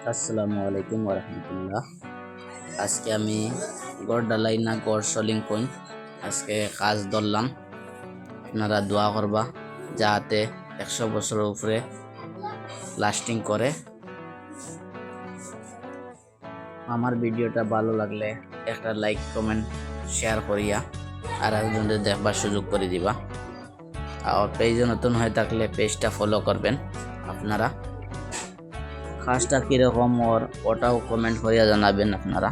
আসসালামু আলাইকুম ওরহমতুল্লাহ। আজকে আমি গড় ডালাই না গড় সলিং কইন আজকে কাজ ধরলাম। আপনারা দোয়া করবা যাতে 100 বছরের উপরে লাস্টিং করে। আমার ভিডিওটা ভালো লাগলে একটা লাইক কমেন্ট শেয়ার করিয়া আর একজনদের দেখবার সুযোগ করে দিবা। আর পেজে নতুন হয়ে থাকলে পেজটা ফলো করবেন। আপনারা কাজটা কীরকম ওটাও কমেন্ট করিয়া জানাবেন আপনারা।